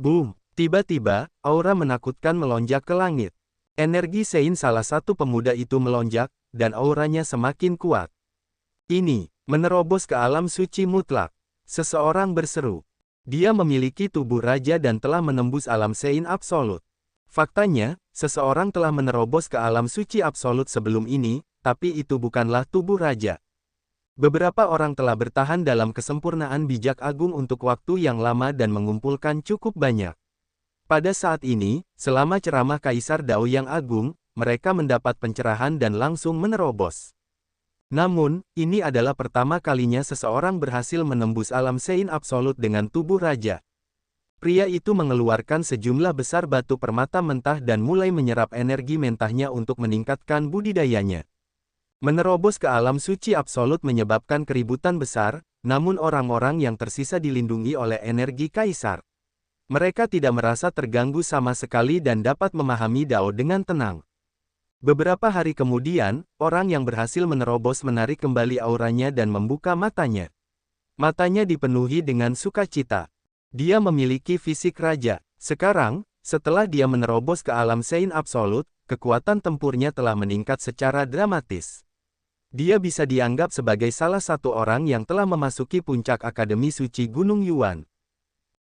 Boom! Tiba-tiba, aura menakutkan melonjak ke langit. Energi Sein salah satu pemuda itu melonjak, dan auranya semakin kuat. Ini, menerobos ke alam suci mutlak. Seseorang berseru. Dia memiliki tubuh raja dan telah menembus alam Sein absolut. Faktanya, seseorang telah menerobos ke alam suci absolut sebelum ini, tapi itu bukanlah tubuh raja. Beberapa orang telah bertahan dalam kesempurnaan bijak agung untuk waktu yang lama dan mengumpulkan cukup banyak. Pada saat ini, selama ceramah Kaisar Dao yang agung, mereka mendapat pencerahan dan langsung menerobos. Namun, ini adalah pertama kalinya seseorang berhasil menembus alam Sein absolut dengan tubuh raja. Pria itu mengeluarkan sejumlah besar batu permata mentah dan mulai menyerap energi mentahnya untuk meningkatkan budidayanya. Menerobos ke alam suci absolut menyebabkan keributan besar, namun orang-orang yang tersisa dilindungi oleh energi Kaisar. Mereka tidak merasa terganggu sama sekali dan dapat memahami Dao dengan tenang. Beberapa hari kemudian, orang yang berhasil menerobos menarik kembali auranya dan membuka matanya. Matanya dipenuhi dengan sukacita. Dia memiliki fisik raja. Sekarang, setelah dia menerobos ke alam Sein absolut, kekuatan tempurnya telah meningkat secara dramatis. Dia bisa dianggap sebagai salah satu orang yang telah memasuki puncak Akademi Suci Gunung Yuan.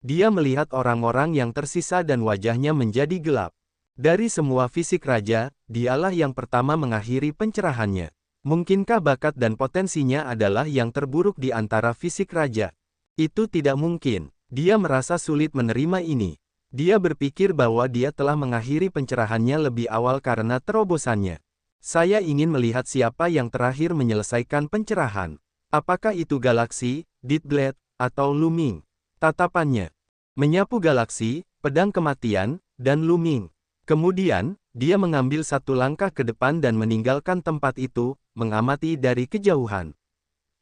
Dia melihat orang-orang yang tersisa dan wajahnya menjadi gelap. Dari semua fisik raja, dialah yang pertama mengakhiri pencerahannya. Mungkinkah bakat dan potensinya adalah yang terburuk di antara fisik raja? Itu tidak mungkin. Dia merasa sulit menerima ini. Dia berpikir bahwa dia telah mengakhiri pencerahannya lebih awal karena terobosannya. Saya ingin melihat siapa yang terakhir menyelesaikan pencerahan. Apakah itu Galaksi, Ditblade, atau Luming? Tatapannya menyapu galaksi, pedang kematian, dan Luming. Kemudian, dia mengambil satu langkah ke depan dan meninggalkan tempat itu, mengamati dari kejauhan.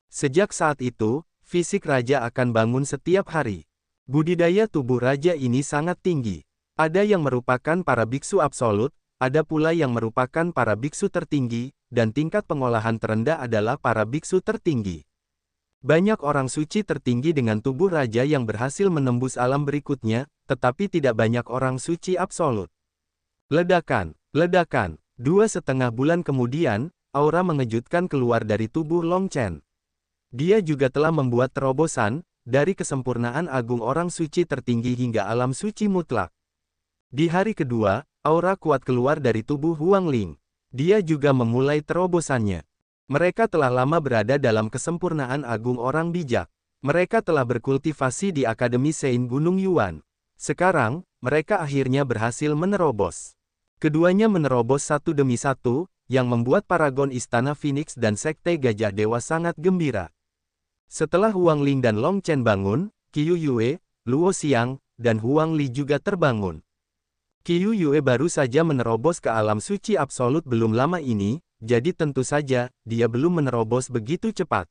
Sejak saat itu, fisik raja akan bangun setiap hari. Budidaya tubuh raja ini sangat tinggi. Ada yang merupakan para biksu absolut, ada pula yang merupakan para biksu tertinggi, dan tingkat pengolahan terendah adalah para biksu tertinggi. Banyak orang suci tertinggi dengan tubuh raja yang berhasil menembus alam berikutnya, tetapi tidak banyak orang suci absolut. Ledakan, ledakan. 2,5 bulan kemudian, aura mengejutkan keluar dari tubuh Long Chen. Dia juga telah membuat terobosan, dari kesempurnaan agung orang suci tertinggi hingga alam suci mutlak. Di hari kedua, aura kuat keluar dari tubuh Huang Ling. Dia juga memulai terobosannya. Mereka telah lama berada dalam kesempurnaan agung orang bijak. Mereka telah berkultivasi di Akademi Sein Gunung Yuan. Sekarang, mereka akhirnya berhasil menerobos. Keduanya menerobos satu demi satu, yang membuat Paragon Istana Phoenix dan Sekte Gajah Dewa sangat gembira. Setelah Huang Ling dan Long Chen bangun, Qiu Yue, Luo Xiang, dan Huang Li juga terbangun. Qiu Yue baru saja menerobos ke alam suci absolut belum lama ini, jadi tentu saja, dia belum menerobos begitu cepat.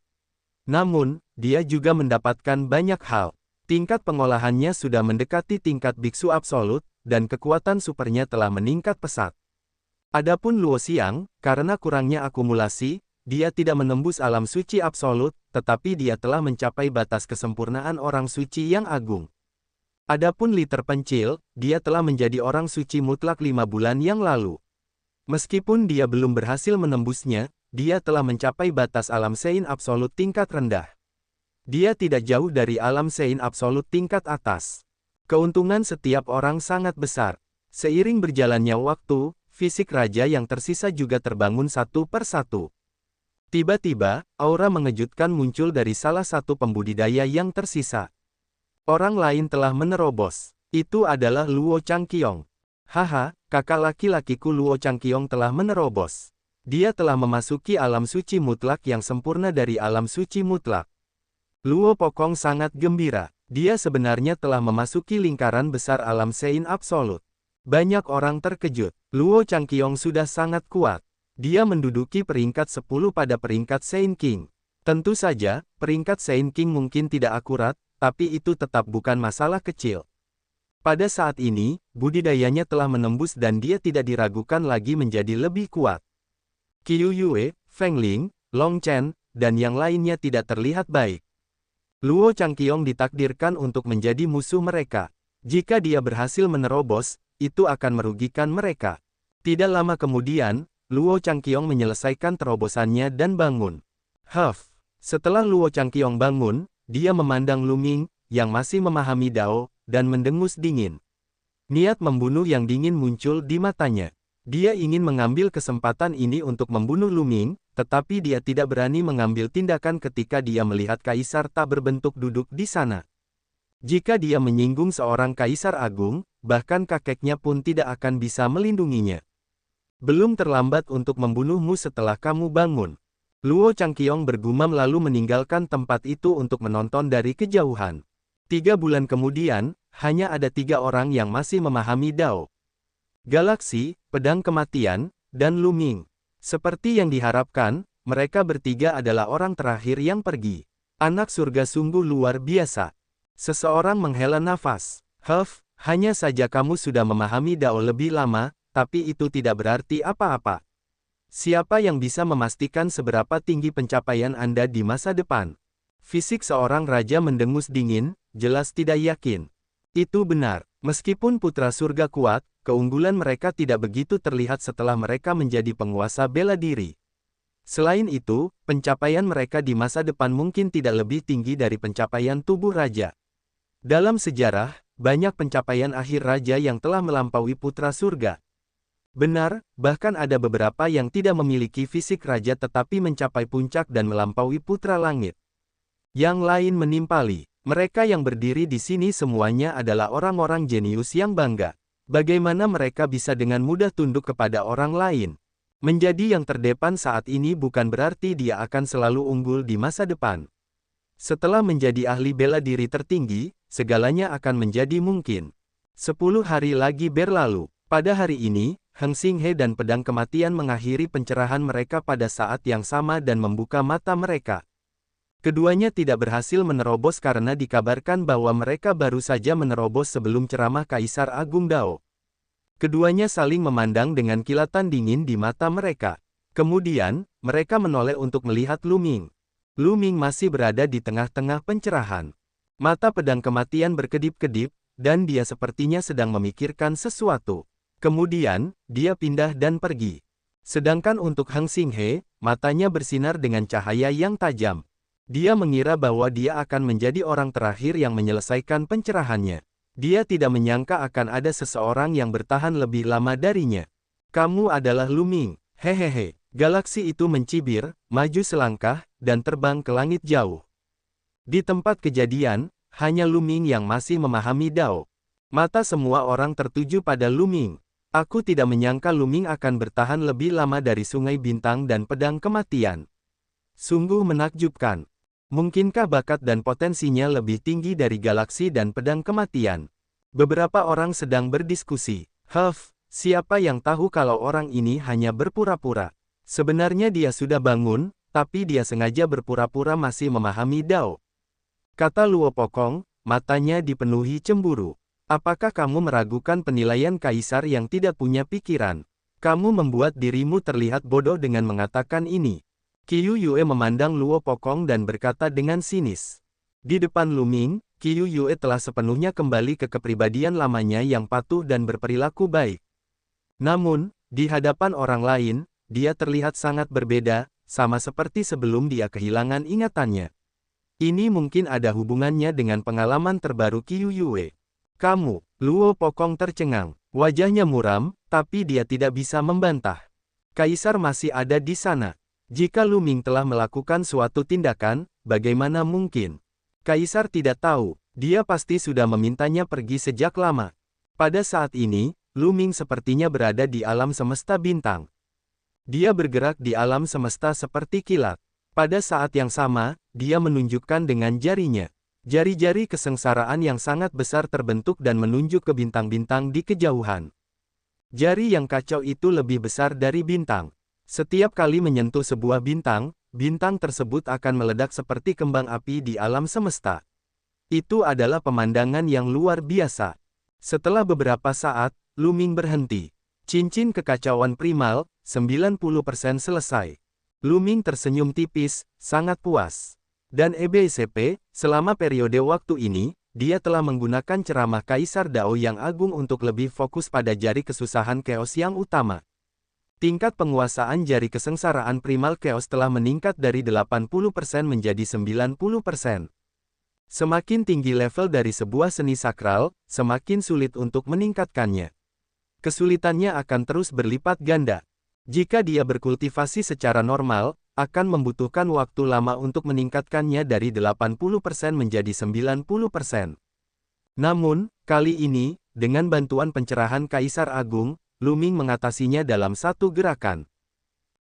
Namun, dia juga mendapatkan banyak hal. Tingkat pengolahannya sudah mendekati tingkat biksu absolut, dan kekuatan supernya telah meningkat pesat. Adapun Luo Xiang, karena kurangnya akumulasi, dia tidak menembus alam suci absolut, tetapi dia telah mencapai batas kesempurnaan orang suci yang agung. Adapun Li terpencil, dia telah menjadi orang suci mutlak 5 bulan yang lalu. Meskipun dia belum berhasil menembusnya, dia telah mencapai batas alam Sein absolut tingkat rendah. Dia tidak jauh dari alam Sein absolut tingkat atas. Keuntungan setiap orang sangat besar. Seiring berjalannya waktu, fisik raja yang tersisa juga terbangun satu per satu. Tiba-tiba, aura mengejutkan muncul dari salah satu pembudidaya yang tersisa. Orang lain telah menerobos. Itu adalah Luo Changqiong. Haha, kakak laki-lakiku Luo Changqiong telah menerobos. Dia telah memasuki alam suci mutlak yang sempurna dari alam suci mutlak. Luo Pokong sangat gembira. Dia sebenarnya telah memasuki lingkaran besar alam Sein absolut. Banyak orang terkejut. Luo Changqiong sudah sangat kuat. Dia menduduki peringkat 10 pada peringkat Sein King. Tentu saja, peringkat Sein King mungkin tidak akurat, tapi itu tetap bukan masalah kecil. Pada saat ini, budidayanya telah menembus dan dia tidak diragukan lagi menjadi lebih kuat. Qiu Yue, Feng Ling, Long Chen, dan yang lainnya tidak terlihat baik. Luo Changqiong ditakdirkan untuk menjadi musuh mereka. Jika dia berhasil menerobos, itu akan merugikan mereka. Tidak lama kemudian, Luo Changqiong menyelesaikan terobosannya dan bangun. Setelah Luo Changqiong bangun, dia memandang Lu Ming, yang masih memahami Dao, dan mendengus dingin. Niat membunuh yang dingin muncul di matanya. Dia ingin mengambil kesempatan ini untuk membunuh Lu Ming, tetapi dia tidak berani mengambil tindakan ketika dia melihat kaisar tak berbentuk duduk di sana. Jika dia menyinggung seorang kaisar agung, bahkan kakeknya pun tidak akan bisa melindunginya. Belum terlambat untuk membunuhmu setelah kamu bangun. Luo Changqiong bergumam lalu meninggalkan tempat itu untuk menonton dari kejauhan. 3 bulan kemudian, hanya ada 3 orang yang masih memahami Dao. Galaksi, Pedang Kematian, dan Lu Ming. Seperti yang diharapkan, mereka bertiga adalah orang terakhir yang pergi. Anak surga sungguh luar biasa. Seseorang menghela nafas. Hanya saja kamu sudah memahami Dao lebih lama, tapi itu tidak berarti apa-apa. Siapa yang bisa memastikan seberapa tinggi pencapaian Anda di masa depan? Fisik seorang raja mendengus dingin, jelas tidak yakin. Itu benar, meskipun putra surga kuat, keunggulan mereka tidak begitu terlihat setelah mereka menjadi penguasa bela diri. Selain itu, pencapaian mereka di masa depan mungkin tidak lebih tinggi dari pencapaian tubuh raja. Dalam sejarah, banyak pencapaian akhir raja yang telah melampaui putra surga. Benar, bahkan ada beberapa yang tidak memiliki fisik raja tetapi mencapai puncak dan melampaui putra langit. Yang lain menimpali. Mereka yang berdiri di sini semuanya adalah orang-orang jenius yang bangga. Bagaimana mereka bisa dengan mudah tunduk kepada orang lain? Menjadi yang terdepan saat ini bukan berarti dia akan selalu unggul di masa depan. Setelah menjadi ahli bela diri tertinggi, segalanya akan menjadi mungkin. 10 hari lagi berlalu. Pada hari ini, Heng Xinghe dan Pedang Kematian mengakhiri pencerahan mereka pada saat yang sama dan membuka mata mereka. Keduanya tidak berhasil menerobos karena dikabarkan bahwa mereka baru saja menerobos sebelum ceramah Kaisar Agung Dao. Keduanya saling memandang dengan kilatan dingin di mata mereka. Kemudian, mereka menoleh untuk melihat Lu Ming. Lu Ming masih berada di tengah-tengah pencerahan. Mata Pedang Kematian berkedip-kedip, dan dia sepertinya sedang memikirkan sesuatu. Kemudian, dia pindah dan pergi. Sedangkan untuk Heng Xinghe, matanya bersinar dengan cahaya yang tajam. Dia mengira bahwa dia akan menjadi orang terakhir yang menyelesaikan pencerahannya. Dia tidak menyangka akan ada seseorang yang bertahan lebih lama darinya. Kamu adalah Lu Ming, hehehe. Galaksi itu mencibir, maju selangkah, dan terbang ke langit jauh. Di tempat kejadian, hanya Lu Ming yang masih memahami Dao. Mata semua orang tertuju pada Lu Ming. Aku tidak menyangka Lu Ming akan bertahan lebih lama dari Sungai Bintang dan Pedang Kematian. Sungguh menakjubkan. Mungkinkah bakat dan potensinya lebih tinggi dari Galaksi dan Pedang Kematian? Beberapa orang sedang berdiskusi. Siapa yang tahu kalau orang ini hanya berpura-pura? Sebenarnya dia sudah bangun, tapi dia sengaja berpura-pura masih memahami Dao. Kata Luo Pokong, matanya dipenuhi cemburu. Apakah kamu meragukan penilaian kaisar yang tidak punya pikiran? Kamu membuat dirimu terlihat bodoh dengan mengatakan ini. Qiu Yue memandang Luo Pokong dan berkata dengan sinis. Di depan Lu Ming, Qiu Yue telah sepenuhnya kembali ke kepribadian lamanya yang patuh dan berperilaku baik. Namun, di hadapan orang lain, dia terlihat sangat berbeda, sama seperti sebelum dia kehilangan ingatannya. Ini mungkin ada hubungannya dengan pengalaman terbaru Qiu Yue. Kamu, Luo Pokong tercengang. Wajahnya muram, tapi dia tidak bisa membantah. Kaisar masih ada di sana. Jika Lu Ming telah melakukan suatu tindakan, bagaimana mungkin? Kaisar tidak tahu, dia pasti sudah memintanya pergi sejak lama. Pada saat ini, Lu Ming sepertinya berada di alam semesta bintang. Dia bergerak di alam semesta seperti kilat. Pada saat yang sama, dia menunjukkan dengan jarinya. Jari-jari kesengsaraan yang sangat besar terbentuk dan menunjuk ke bintang-bintang di kejauhan. Jari yang kacau itu lebih besar dari bintang. Setiap kali menyentuh sebuah bintang, bintang tersebut akan meledak seperti kembang api di alam semesta. Itu adalah pemandangan yang luar biasa. Setelah beberapa saat, Lu Ming berhenti. Cincin kekacauan primal, 90% selesai. Lu Ming tersenyum tipis, sangat puas. Dan EBCP, selama periode waktu ini, dia telah menggunakan ceramah Kaisar Dao yang agung untuk lebih fokus pada jari kesusahan Chaos yang utama. Tingkat penguasaan jari kesengsaraan primal Chaos telah meningkat dari 80% menjadi 90%. Semakin tinggi level dari sebuah seni sakral, semakin sulit untuk meningkatkannya. Kesulitannya akan terus berlipat ganda. Jika dia berkultivasi secara normal, akan membutuhkan waktu lama untuk meningkatkannya dari 80% menjadi 90%. Namun, kali ini, dengan bantuan pencerahan Kaisar Agung, Lu Ming mengatasinya dalam satu gerakan.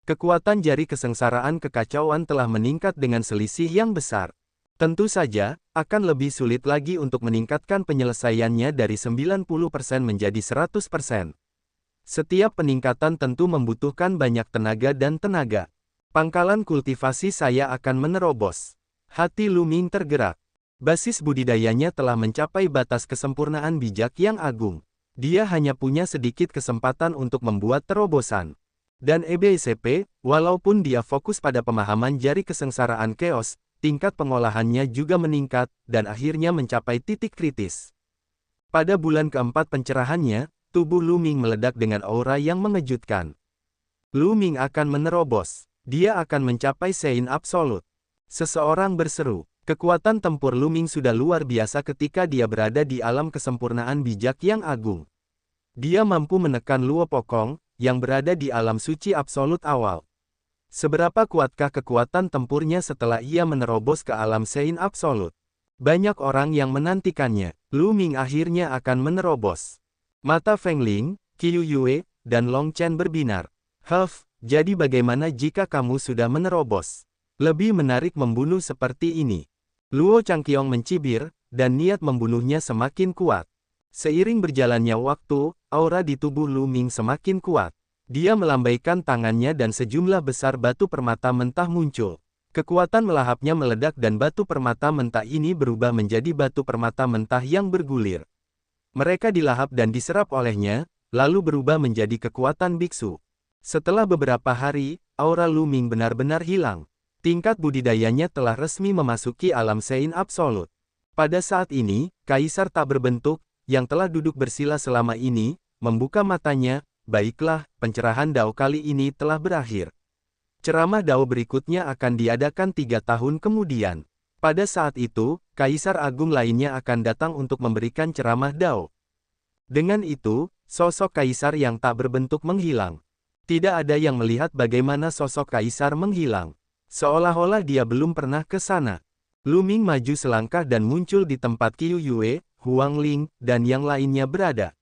Kekuatan jari kesengsaraan kekacauan telah meningkat dengan selisih yang besar. Tentu saja, akan lebih sulit lagi untuk meningkatkan penyelesaiannya dari 90% menjadi 100%. Setiap peningkatan tentu membutuhkan banyak tenaga dan tenaga. Pangkalan kultivasi saya akan menerobos. Hati Lu Ming tergerak. Basis budidayanya telah mencapai batas kesempurnaan bijak yang agung. Dia hanya punya sedikit kesempatan untuk membuat terobosan. Dan EBCP, walaupun dia fokus pada pemahaman jari kesengsaraan Chaos, tingkat pengolahannya juga meningkat, dan akhirnya mencapai titik kritis. Pada bulan keempat pencerahannya, tubuh Lu Ming meledak dengan aura yang mengejutkan. Lu Ming akan menerobos. Dia akan mencapai Sein Absolut. Seseorang berseru. Kekuatan tempur Lu Ming sudah luar biasa ketika dia berada di alam kesempurnaan bijak yang agung. Dia mampu menekan Luo Pokong, yang berada di alam suci absolut awal. Seberapa kuatkah kekuatan tempurnya setelah ia menerobos ke alam Sein Absolut? Banyak orang yang menantikannya. Lu Ming akhirnya akan menerobos. Mata Feng Ling, Qiu Yue, dan Long Chen berbinar. Jadi bagaimana jika kamu sudah menerobos? Lebih menarik membunuh seperti ini. Luo Changqiong mencibir, dan niat membunuhnya semakin kuat. Seiring berjalannya waktu, aura di tubuh Lu Ming semakin kuat. Dia melambaikan tangannya dan sejumlah besar batu permata mentah muncul. Kekuatan melahapnya meledak dan batu permata mentah ini berubah menjadi batu permata mentah yang bergulir. Mereka dilahap dan diserap olehnya, lalu berubah menjadi kekuatan biksu. Setelah beberapa hari, aura Lu Ming benar-benar hilang. Tingkat budidayanya telah resmi memasuki alam Sein Absolut. Pada saat ini, Kaisar tak berbentuk, yang telah duduk bersila selama ini, membuka matanya. Baiklah, pencerahan Dao kali ini telah berakhir. Ceramah Dao berikutnya akan diadakan 3 tahun kemudian. Pada saat itu, Kaisar Agung lainnya akan datang untuk memberikan ceramah Dao. Dengan itu, sosok Kaisar yang tak berbentuk menghilang. Tidak ada yang melihat bagaimana sosok Kaisar menghilang. Seolah-olah dia belum pernah ke sana. Lu Ming maju selangkah dan muncul di tempat Qiu Yue, Huang Ling, dan yang lainnya berada.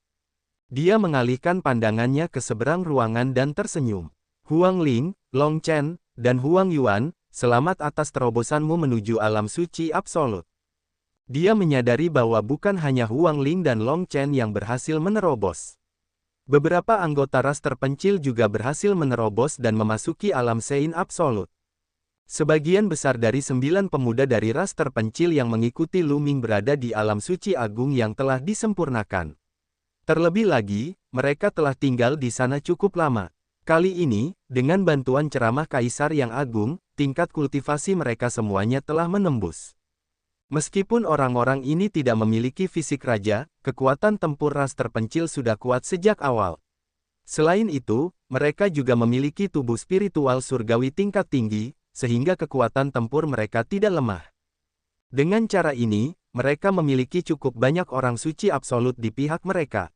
Dia mengalihkan pandangannya ke seberang ruangan dan tersenyum. Huang Ling, Long Chen, dan Huang Yuan, selamat atas terobosanmu menuju alam suci absolut. Dia menyadari bahwa bukan hanya Huang Ling dan Long Chen yang berhasil menerobos. Beberapa anggota ras terpencil juga berhasil menerobos dan memasuki alam Sein absolut. Sebagian besar dari 9 pemuda dari ras terpencil yang mengikuti Lu Ming berada di alam suci agung yang telah disempurnakan. Terlebih lagi, mereka telah tinggal di sana cukup lama. Kali ini, dengan bantuan ceramah Kaisar yang agung, tingkat kultivasi mereka semuanya telah menembus. Meskipun orang-orang ini tidak memiliki fisik raja, kekuatan tempur ras terpencil sudah kuat sejak awal. Selain itu, mereka juga memiliki tubuh spiritual surgawi tingkat tinggi, sehingga kekuatan tempur mereka tidak lemah. Dengan cara ini, mereka memiliki cukup banyak orang suci absolut di pihak mereka.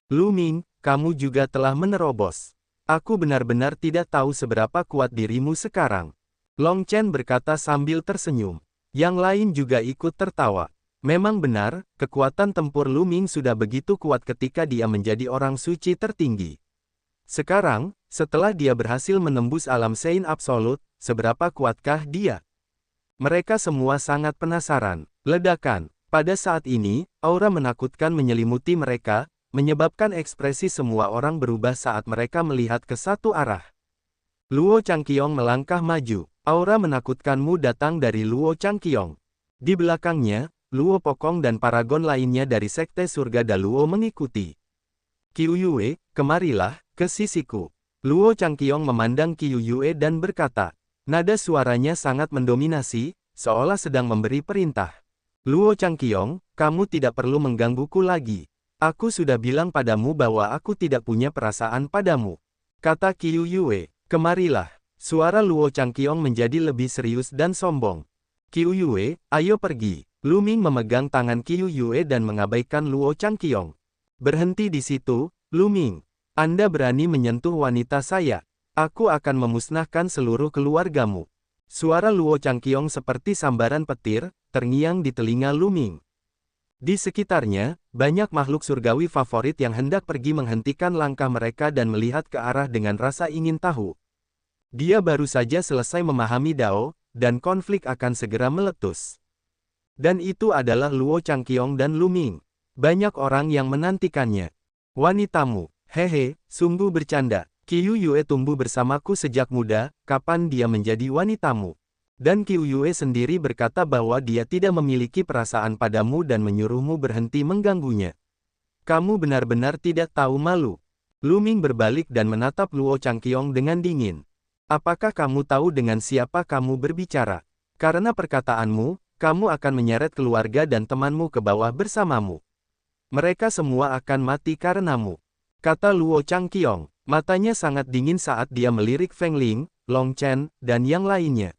Lu Ming, kamu juga telah menerobos. Aku benar-benar tidak tahu seberapa kuat dirimu sekarang. Long Chen berkata sambil tersenyum. Yang lain juga ikut tertawa. Memang benar, kekuatan tempur Lu Ming sudah begitu kuat ketika dia menjadi orang suci tertinggi. Sekarang, setelah dia berhasil menembus alam Sein absolut, seberapa kuatkah dia? Mereka semua sangat penasaran. Ledakan. Pada saat ini, aura menakutkan menyelimuti mereka, menyebabkan ekspresi semua orang berubah saat mereka melihat ke satu arah. Luo Changqiong melangkah maju. Aura menakutkanmu datang dari Luo Changqiong. Di belakangnya, Luo Pokong dan paragon lainnya dari Sekte Surga Daluo mengikuti. Qiu Yue, kemarilah, ke sisiku. Luo Changqiong memandang Qiu Yue dan berkata, nada suaranya sangat mendominasi, seolah sedang memberi perintah. Luo Changqiong, kamu tidak perlu menggangguku lagi. Aku sudah bilang padamu bahwa aku tidak punya perasaan padamu. Kata Qiu Yue, kemarilah. Suara Luo Changqiong menjadi lebih serius dan sombong. Qiu Yue, ayo pergi. Lu Ming memegang tangan Qiu Yue dan mengabaikan Luo Changqiong. Berhenti di situ, Lu Ming. Anda berani menyentuh wanita saya. Aku akan memusnahkan seluruh keluargamu. Suara Luo Changqiong seperti sambaran petir, terngiang di telinga Lu Ming. Di sekitarnya, banyak makhluk surgawi favorit yang hendak pergi menghentikan langkah mereka dan melihat ke arah dengan rasa ingin tahu. Dia baru saja selesai memahami Dao, dan konflik akan segera meletus. Dan itu adalah Luo Changqiong dan Lu Ming. Banyak orang yang menantikannya. Wanitamu, hehe, sungguh bercanda. Qiu Yue tumbuh bersamaku sejak muda, kapan dia menjadi wanitamu? Dan Qiu Yue sendiri berkata bahwa dia tidak memiliki perasaan padamu dan menyuruhmu berhenti mengganggunya. Kamu benar-benar tidak tahu malu. Lu Ming berbalik dan menatap Luo Changqiong dengan dingin. Apakah kamu tahu dengan siapa kamu berbicara? Karena perkataanmu, kamu akan menyeret keluarga dan temanmu ke bawah bersamamu. Mereka semua akan mati karenamu. Kata Luo Changqiong. Matanya sangat dingin saat dia melirik Feng Ling, Long Chen, dan yang lainnya.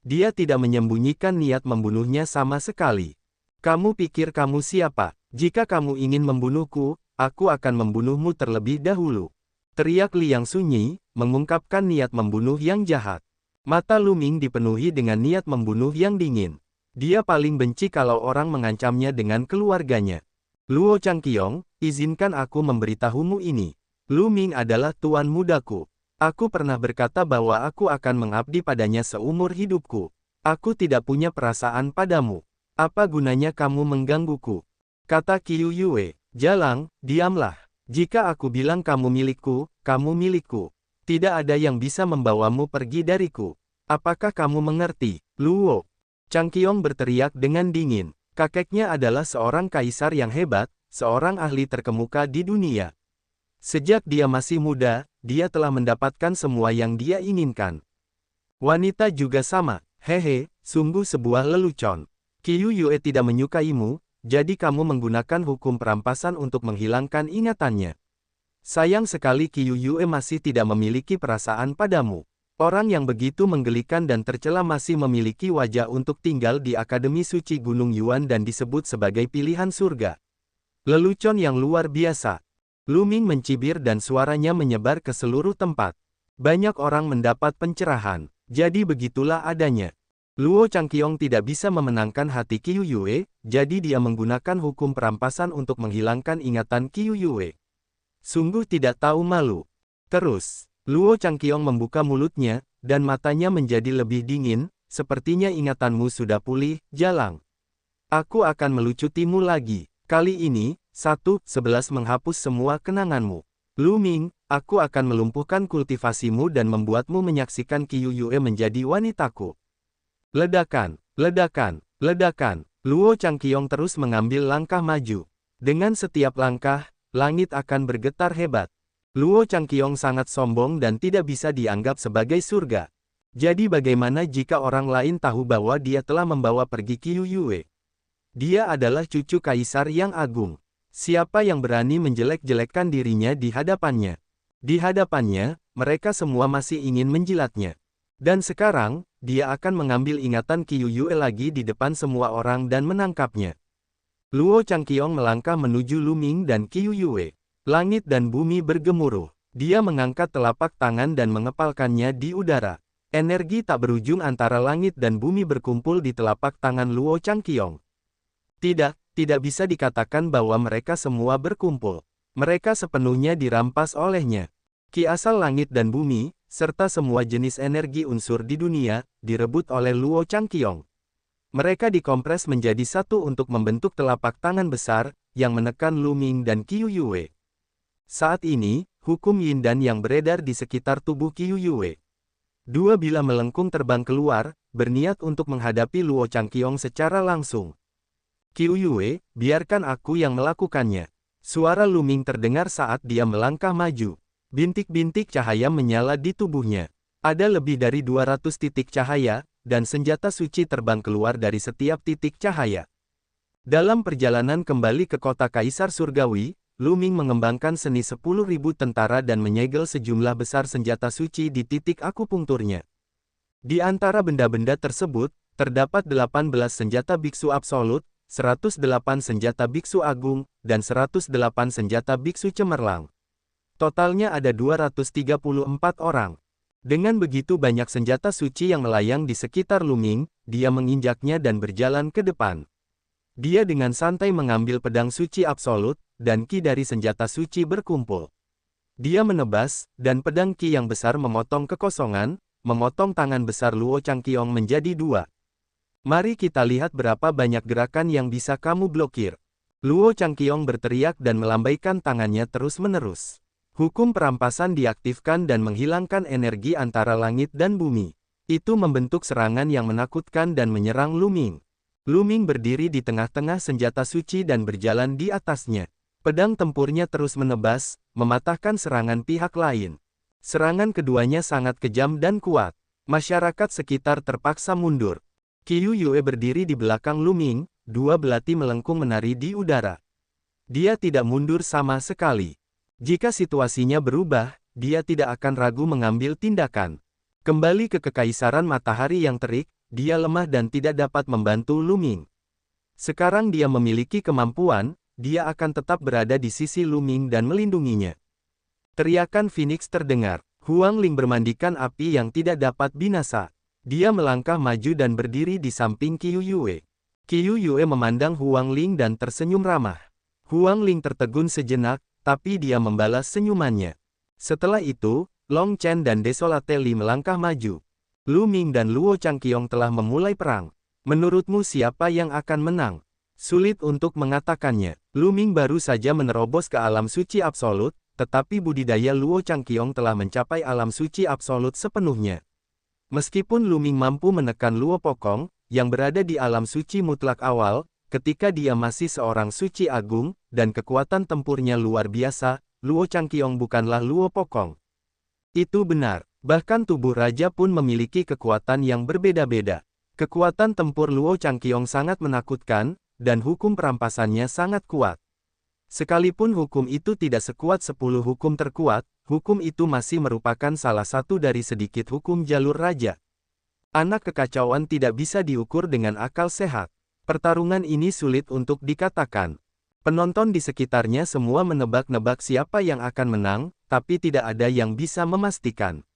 Dia tidak menyembunyikan niat membunuhnya sama sekali. Kamu pikir kamu siapa? Jika kamu ingin membunuhku, aku akan membunuhmu terlebih dahulu. Teriak Liang Sunyi, mengungkapkan niat membunuh yang jahat. Mata Lu Ming dipenuhi dengan niat membunuh yang dingin. Dia paling benci kalau orang mengancamnya dengan keluarganya. Luo Changqiong, izinkan aku memberitahumu ini. Lu Ming adalah tuan mudaku. Aku pernah berkata bahwa aku akan mengabdi padanya seumur hidupku. Aku tidak punya perasaan padamu. Apa gunanya kamu menggangguku? Kata Qiu Yue. Jalang, diamlah. Jika aku bilang kamu milikku, kamu milikku. Tidak ada yang bisa membawamu pergi dariku. Apakah kamu mengerti? Luo Changqiong berteriak dengan dingin. Kakeknya adalah seorang kaisar yang hebat, seorang ahli terkemuka di dunia. Sejak dia masih muda, dia telah mendapatkan semua yang dia inginkan. Wanita juga sama, hehe, sungguh sebuah lelucon. Qiu Yue tidak menyukaimu, jadi kamu menggunakan hukum perampasan untuk menghilangkan ingatannya. Sayang sekali Qiu Yue masih tidak memiliki perasaan padamu. Orang yang begitu menggelikan dan tercela masih memiliki wajah untuk tinggal di Akademi Suci Gunung Yuan dan disebut sebagai pilihan surga. Lelucon yang luar biasa. Lu Ming mencibir dan suaranya menyebar ke seluruh tempat. Banyak orang mendapat pencerahan. Jadi begitulah adanya. Luo Changqiong tidak bisa memenangkan hati Qiu Yue, jadi dia menggunakan hukum perampasan untuk menghilangkan ingatan Qiu Yue. Sungguh tidak tahu malu. Terus, Luo Changqiong membuka mulutnya, dan matanya menjadi lebih dingin, sepertinya ingatanmu sudah pulih, Jalang. Aku akan melucutimu lagi. Kali ini, 1/11 menghapus semua kenanganmu. Lu Ming, aku akan melumpuhkan kultivasimu dan membuatmu menyaksikan Qiu Yue menjadi wanitaku. Ledakan, ledakan, ledakan. Luo Changqiong terus mengambil langkah maju. Dengan setiap langkah, langit akan bergetar hebat. Luo Changqiong sangat sombong dan tidak bisa dianggap sebagai surga. Jadi bagaimana jika orang lain tahu bahwa dia telah membawa pergi Qiu Yue? Dia adalah cucu kaisar yang agung. Siapa yang berani menjelek-jelekkan dirinya di hadapannya? Di hadapannya, mereka semua masih ingin menjilatnya. Dan sekarang, dia akan mengambil ingatan Qiu Yue lagi di depan semua orang dan menangkapnya. Luo Changqiong melangkah menuju Lu Ming dan Qiu Yue. Langit dan bumi bergemuruh. Dia mengangkat telapak tangan dan mengepalkannya di udara. Energi tak berujung antara langit dan bumi berkumpul di telapak tangan Luo Changqiong. Tidak bisa dikatakan bahwa mereka semua berkumpul. Mereka sepenuhnya dirampas olehnya. Ki asal langit dan bumi, serta semua jenis energi unsur di dunia, direbut oleh Luo Changqiong. Mereka dikompres menjadi satu untuk membentuk telapak tangan besar, yang menekan Lu Ming dan Qiu Yue. Saat ini, hukum Yin Dan yang beredar di sekitar tubuh Qiu Yue. Dua bila melengkung terbang keluar, berniat untuk menghadapi Luo Changqiong secara langsung. Qiu Yue, biarkan aku yang melakukannya. Suara Lu Ming terdengar saat dia melangkah maju. Bintik-bintik cahaya menyala di tubuhnya. Ada lebih dari 200 titik cahaya, dan senjata suci terbang keluar dari setiap titik cahaya. Dalam perjalanan kembali ke kota Kaisar Surgawi, Lu Ming mengembangkan seni 10.000 tentara dan menyegel sejumlah besar senjata suci di titik akupunkturnya. Di antara benda-benda tersebut, terdapat 18 senjata biksu absolut, 108 senjata biksu agung, dan 108 senjata biksu cemerlang. Totalnya ada 234 orang. Dengan begitu banyak senjata suci yang melayang di sekitar Lu Ming, dia menginjaknya dan berjalan ke depan. Dia dengan santai mengambil pedang suci absolut, dan ki dari senjata suci berkumpul. Dia menebas, dan pedang ki yang besar memotong kekosongan, memotong tangan besar Luo Changqiong menjadi dua. Mari kita lihat berapa banyak gerakan yang bisa kamu blokir. Luo Changqiong berteriak dan melambaikan tangannya terus-menerus. Hukum perampasan diaktifkan dan menghilangkan energi antara langit dan bumi. Itu membentuk serangan yang menakutkan dan menyerang Lu Ming. Lu Ming berdiri di tengah-tengah senjata suci dan berjalan di atasnya. Pedang tempurnya terus menebas, mematahkan serangan pihak lain. Serangan keduanya sangat kejam dan kuat. Masyarakat sekitar terpaksa mundur. Qiu Yue berdiri di belakang Lu Ming, dua belati melengkung menari di udara. Dia tidak mundur sama sekali. Jika situasinya berubah, dia tidak akan ragu mengambil tindakan. Kembali ke Kekaisaran Matahari yang terik, dia lemah dan tidak dapat membantu Lu Ming. Sekarang dia memiliki kemampuan, dia akan tetap berada di sisi Lu Ming dan melindunginya. Teriakan Phoenix terdengar. Huang Ling bermandikan api yang tidak dapat binasa. Dia melangkah maju dan berdiri di samping Qiu Yue. Qiu Yue memandang Huang Ling dan tersenyum ramah. Huang Ling tertegun sejenak, tapi dia membalas senyumannya. Setelah itu, Long Chen dan Desolate Li melangkah maju. Lu Ming dan Luo Changqiong telah memulai perang. Menurutmu siapa yang akan menang? Sulit untuk mengatakannya. Lu Ming baru saja menerobos ke alam suci absolut, tetapi budidaya Luo Changqiong telah mencapai alam suci absolut sepenuhnya. Meskipun Lu Ming mampu menekan Luo Pokong, yang berada di alam suci mutlak awal, ketika dia masih seorang suci agung, dan kekuatan tempurnya luar biasa, Luo Changqiong bukanlah Luo Pokong. Itu benar. Bahkan tubuh raja pun memiliki kekuatan yang berbeda-beda. Kekuatan tempur Luo Changqiong sangat menakutkan, dan hukum perampasannya sangat kuat. Sekalipun hukum itu tidak sekuat 10 hukum terkuat, hukum itu masih merupakan salah satu dari sedikit hukum jalur raja. Anak kekacauan tidak bisa diukur dengan akal sehat. Pertarungan ini sulit untuk dikatakan. Penonton di sekitarnya semua menebak-nebak siapa yang akan menang, tapi tidak ada yang bisa memastikan.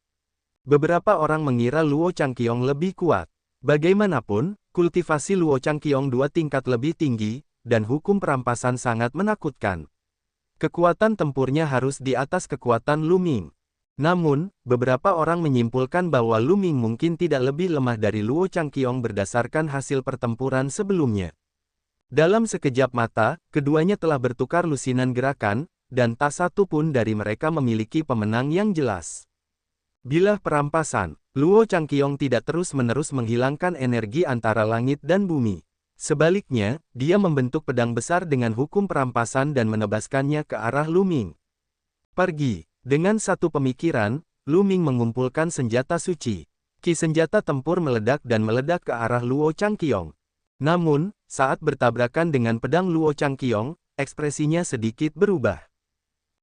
Beberapa orang mengira Luo Changqiong lebih kuat. Bagaimanapun, kultivasi Luo Changqiong 2 tingkat lebih tinggi, dan hukum perampasan sangat menakutkan. Kekuatan tempurnya harus di atas kekuatan Lu Ming. Namun, beberapa orang menyimpulkan bahwa Lu Ming mungkin tidak lebih lemah dari Luo Changqiong berdasarkan hasil pertempuran sebelumnya. Dalam sekejap mata, keduanya telah bertukar lusinan gerakan, dan tak satu pun dari mereka memiliki pemenang yang jelas. Bilah perampasan, Luo Changqiong tidak terus-menerus menghilangkan energi antara langit dan bumi. Sebaliknya, dia membentuk pedang besar dengan hukum perampasan dan menebaskannya ke arah Lu Ming. Pergi. Dengan satu pemikiran, Lu Ming mengumpulkan senjata suci. Ki senjata tempur meledak dan meledak ke arah Luo Changqiong. Namun, saat bertabrakan dengan pedang Luo Changqiong, ekspresinya sedikit berubah.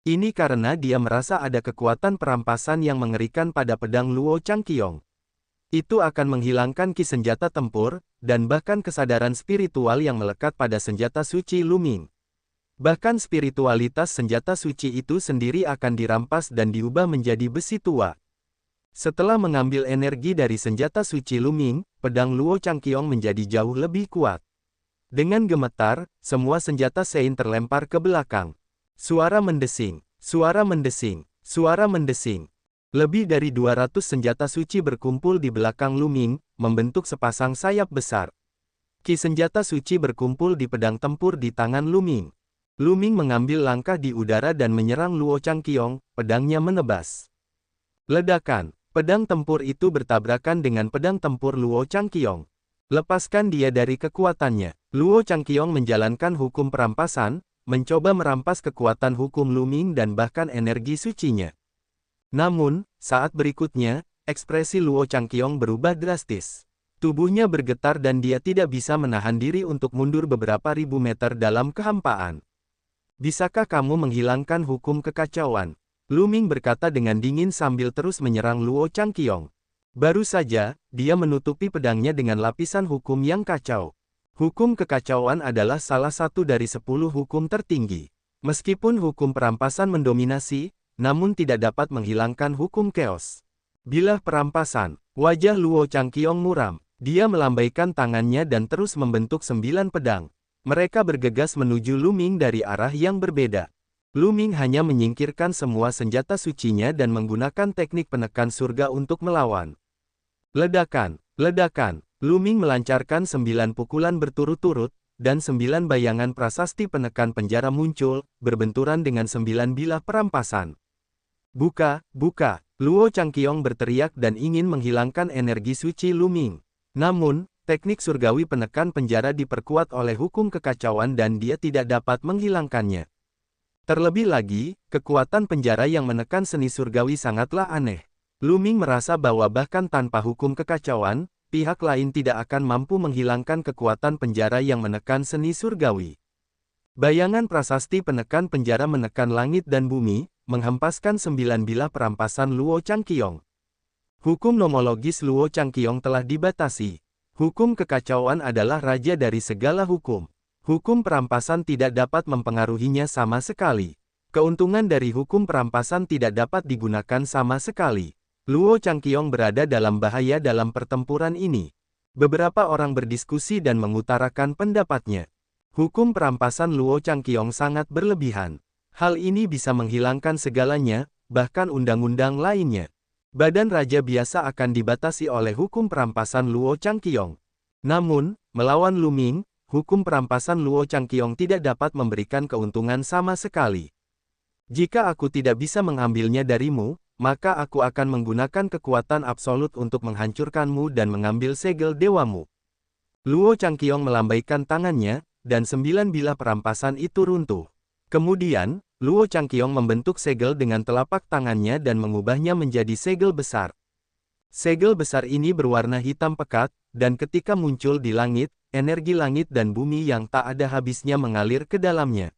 Ini karena dia merasa ada kekuatan perampasan yang mengerikan pada pedang Luo Changqiong. Itu akan menghilangkan ki senjata tempur, dan bahkan kesadaran spiritual yang melekat pada senjata suci Lu Ming. Bahkan spiritualitas senjata suci itu sendiri akan dirampas dan diubah menjadi besi tua. Setelah mengambil energi dari senjata suci Lu Ming, pedang Luo Changqiong menjadi jauh lebih kuat. Dengan gemetar, semua senjata Sein terlempar ke belakang. Suara mendesing, suara mendesing, suara mendesing. Lebih dari 200 senjata suci berkumpul di belakang Lu Ming, membentuk sepasang sayap besar. Ki senjata suci berkumpul di pedang tempur di tangan Lu Ming. Lu Ming mengambil langkah di udara dan menyerang Luo Changqiong, pedangnya menebas. Ledakan, pedang tempur itu bertabrakan dengan pedang tempur Luo Changqiong. Lepaskan dia dari kekuatannya. Luo Changqiong menjalankan hukum perampasan, mencoba merampas kekuatan hukum Lu Ming dan bahkan energi sucinya. Namun, saat berikutnya, ekspresi Luo Changqiong berubah drastis. Tubuhnya bergetar dan dia tidak bisa menahan diri untuk mundur beberapa ribu meter dalam kehampaan. Bisakah kamu menghilangkan hukum kekacauan? Lu Ming berkata dengan dingin sambil terus menyerang Luo Changqiong. Baru saja, dia menutupi pedangnya dengan lapisan hukum yang kacau. Hukum kekacauan adalah salah satu dari 10 hukum tertinggi. Meskipun hukum perampasan mendominasi, namun tidak dapat menghilangkan hukum chaos. Bilah perampasan, wajah Luo Changqiong muram. Dia melambaikan tangannya dan terus membentuk 9 pedang. Mereka bergegas menuju Lu Ming dari arah yang berbeda. Lu Ming hanya menyingkirkan semua senjata sucinya dan menggunakan teknik penekan surga untuk melawan. Ledakan, ledakan. Lu Ming melancarkan 9 pukulan berturut-turut, dan 9 bayangan prasasti penekan penjara muncul, berbenturan dengan 9 bilah perampasan. Buka, buka. Luo Changqiong berteriak dan ingin menghilangkan energi suci Lu Ming. Namun, teknik surgawi penekan penjara diperkuat oleh hukum kekacauan dan dia tidak dapat menghilangkannya. Terlebih lagi, kekuatan penjara yang menekan seni surgawi sangatlah aneh. Lu Ming merasa bahwa bahkan tanpa hukum kekacauan, pihak lain tidak akan mampu menghilangkan kekuatan penjara yang menekan seni surgawi. Bayangan prasasti penekan penjara menekan langit dan bumi, menghempaskan 9 bilah perampasan Luo Changqiong. Hukum nomologis Luo Changqiong telah dibatasi. Hukum kekacauan adalah raja dari segala hukum. Hukum perampasan tidak dapat mempengaruhinya sama sekali. Keuntungan dari hukum perampasan tidak dapat digunakan sama sekali. Luo Changqiong berada dalam bahaya dalam pertempuran ini. Beberapa orang berdiskusi dan mengutarakan pendapatnya. Hukum perampasan Luo Changqiong sangat berlebihan. Hal ini bisa menghilangkan segalanya, bahkan undang-undang lainnya. Badan raja biasa akan dibatasi oleh hukum perampasan Luo Changqiong. Namun, melawan Lu Ming, hukum perampasan Luo Changqiong tidak dapat memberikan keuntungan sama sekali. Jika aku tidak bisa mengambilnya darimu, maka aku akan menggunakan kekuatan absolut untuk menghancurkanmu dan mengambil segel dewamu. Luo Changqiong melambaikan tangannya, dan 9 bilah perampasan itu runtuh. Kemudian, Luo Changqiong membentuk segel dengan telapak tangannya dan mengubahnya menjadi segel besar. Segel besar ini berwarna hitam pekat, dan ketika muncul di langit, energi langit dan bumi yang tak ada habisnya mengalir ke dalamnya.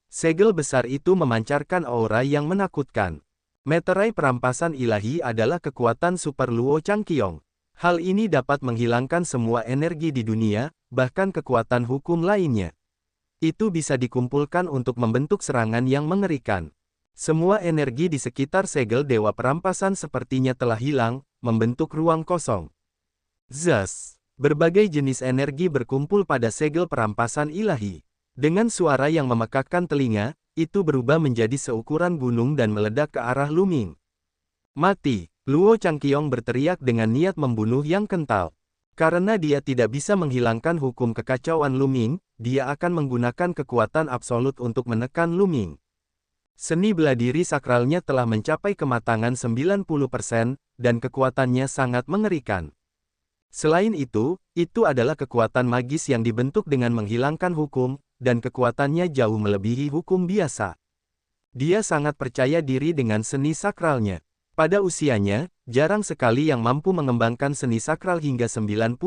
Segel besar itu memancarkan aura yang menakutkan. Meterai perampasan ilahi adalah kekuatan super Luo Changqiong. Hal ini dapat menghilangkan semua energi di dunia, bahkan kekuatan hukum lainnya. Itu bisa dikumpulkan untuk membentuk serangan yang mengerikan. Semua energi di sekitar segel dewa perampasan sepertinya telah hilang, membentuk ruang kosong. Zas! Berbagai jenis energi berkumpul pada segel perampasan ilahi. Dengan suara yang memekakkan telinga, itu berubah menjadi seukuran gunung dan meledak ke arah Lu Ming. Mati! Luo Changqiong berteriak dengan niat membunuh yang kental. Karena dia tidak bisa menghilangkan hukum kekacauan Lu Ming, dia akan menggunakan kekuatan absolut untuk menekan Lu Ming. Seni bela diri sakralnya telah mencapai kematangan 90%, dan kekuatannya sangat mengerikan. Selain itu adalah kekuatan magis yang dibentuk dengan menghilangkan hukum, dan kekuatannya jauh melebihi hukum biasa. Dia sangat percaya diri dengan seni sakralnya. Pada usianya, jarang sekali yang mampu mengembangkan seni sakral hingga 90%.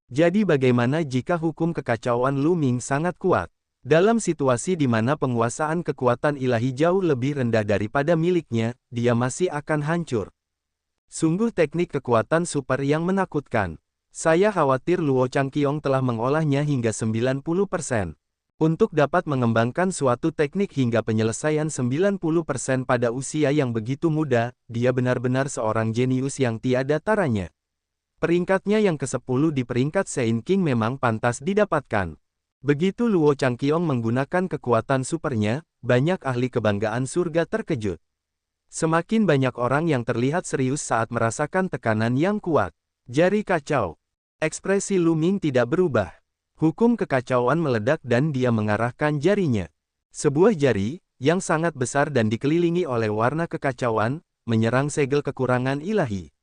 Jadi bagaimana jika hukum kekacauan Lu Ming sangat kuat? Dalam situasi di mana penguasaan kekuatan ilahi jauh lebih rendah daripada miliknya, dia masih akan hancur. Sungguh teknik kekuatan super yang menakutkan. Saya khawatir Luo Changqiong telah mengolahnya hingga 90%. Untuk dapat mengembangkan suatu teknik hingga penyelesaian 90% pada usia yang begitu muda, dia benar-benar seorang jenius yang tiada taranya. Peringkatnya yang ke-10 di peringkat Sein King memang pantas didapatkan. Begitu Luo Changqiong menggunakan kekuatan supernya, banyak ahli kebanggaan surga terkejut. Semakin banyak orang yang terlihat serius saat merasakan tekanan yang kuat. Jari kacau. Ekspresi Lu Ming tidak berubah. Hukum kekacauan meledak dan dia mengarahkan jarinya. Sebuah jari, yang sangat besar dan dikelilingi oleh warna kekacauan, menyerang segel kekurangan ilahi.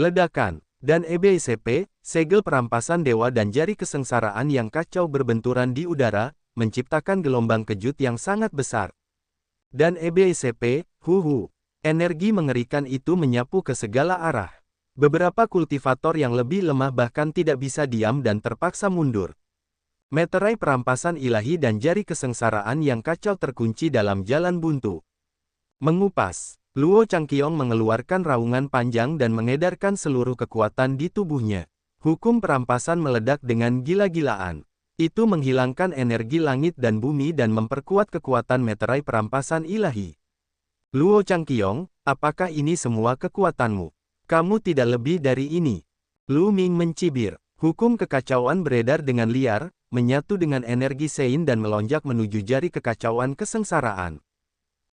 Ledakan, dan EBCP, segel perampasan dewa dan jari kesengsaraan yang kacau berbenturan di udara, menciptakan gelombang kejut yang sangat besar. Dan EBCP, energi mengerikan itu menyapu ke segala arah. Beberapa kultivator yang lebih lemah bahkan tidak bisa diam dan terpaksa mundur. Meterai perampasan ilahi dan jari kesengsaraan yang kacau terkunci dalam jalan buntu. Mengupas, Luo Changqiong mengeluarkan raungan panjang dan mengedarkan seluruh kekuatan di tubuhnya. Hukum perampasan meledak dengan gila-gilaan. Itu menghilangkan energi langit dan bumi dan memperkuat kekuatan meterai perampasan ilahi. Luo Changqiong, apakah ini semua kekuatanmu? Kamu tidak lebih dari ini. Lu Ming mencibir. Hukum kekacauan beredar dengan liar, menyatu dengan energi Sein dan melonjak menuju jari kekacauan kesengsaraan.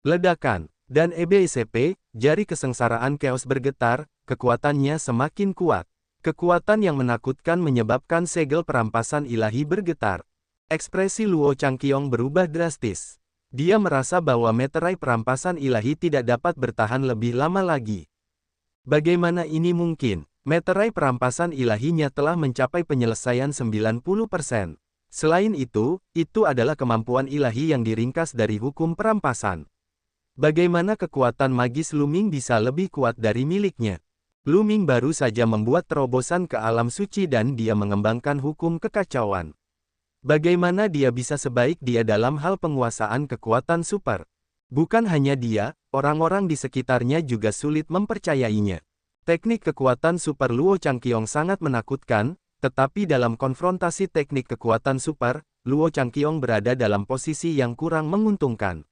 Ledakan, dan EBCP, jari kesengsaraan chaos bergetar, kekuatannya semakin kuat. Kekuatan yang menakutkan menyebabkan segel perampasan ilahi bergetar. Ekspresi Luo Changqiong berubah drastis. Dia merasa bahwa meterai perampasan ilahi tidak dapat bertahan lebih lama lagi. Bagaimana ini mungkin? Meterai perampasan ilahinya telah mencapai penyelesaian 90%. Selain itu adalah kemampuan ilahi yang diringkas dari hukum perampasan. Bagaimana kekuatan magis Lu Ming bisa lebih kuat dari miliknya? Lu Ming baru saja membuat terobosan ke alam suci dan dia mengembangkan hukum kekacauan. Bagaimana dia bisa sebaik dia dalam hal penguasaan kekuatan super? Bukan hanya dia, orang-orang di sekitarnya juga sulit mempercayainya. Teknik kekuatan super Luo Changqiong sangat menakutkan, tetapi dalam konfrontasi teknik kekuatan super, Luo Changqiong berada dalam posisi yang kurang menguntungkan.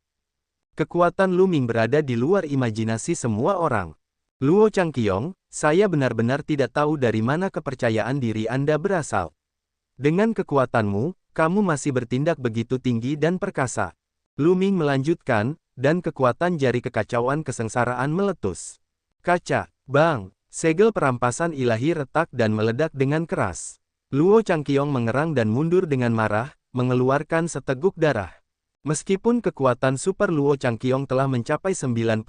Kekuatan Lu Ming berada di luar imajinasi semua orang. Luo Changqiong, saya benar-benar tidak tahu dari mana kepercayaan diri Anda berasal. Dengan kekuatanmu, kamu masih bertindak begitu tinggi dan perkasa. Lu Ming melanjutkan, dan kekuatan jari kekacauan kesengsaraan meletus. Kaca, bang, segel perampasan ilahi retak dan meledak dengan keras. Luo Changqiong mengerang dan mundur dengan marah, mengeluarkan seteguk darah. Meskipun kekuatan super Luo Changqiong telah mencapai 90%,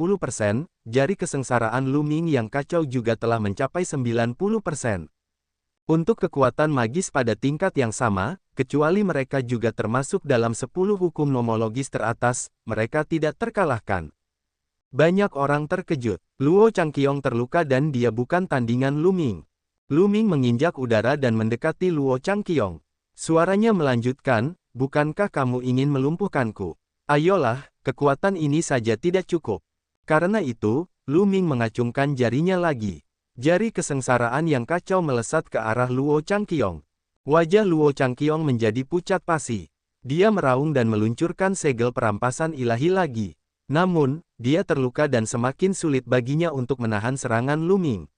jari kesengsaraan Lu Ming yang kacau juga telah mencapai 90%. Untuk kekuatan magis pada tingkat yang sama, kecuali mereka juga termasuk dalam 10 hukum nomologis teratas, mereka tidak terkalahkan. Banyak orang terkejut. Luo Changqiong terluka dan dia bukan tandingan Lu Ming. Lu Ming menginjak udara dan mendekati Luo Changqiong. Suaranya melanjutkan, bukankah kamu ingin melumpuhkanku? Ayolah, kekuatan ini saja tidak cukup. Karena itu, Lu Ming mengacungkan jarinya lagi. Jari kesengsaraan yang kacau melesat ke arah Luo Changqiong. Wajah Luo Changqiong menjadi pucat pasi. Dia meraung dan meluncurkan segel perampasan ilahi lagi. Namun, dia terluka dan semakin sulit baginya untuk menahan serangan Lu Ming.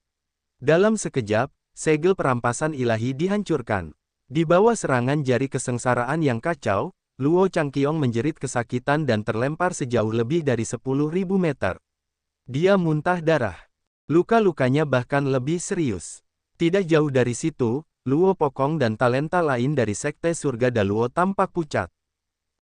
Dalam sekejap, segel perampasan ilahi dihancurkan. Di bawah serangan jari kesengsaraan yang kacau, Luo Changqiong menjerit kesakitan dan terlempar sejauh lebih dari 10.000 meter. Dia muntah darah. Luka-lukanya bahkan lebih serius. Tidak jauh dari situ, Luo Pokong dan talenta lain dari Sekte Surga Daluo tampak pucat.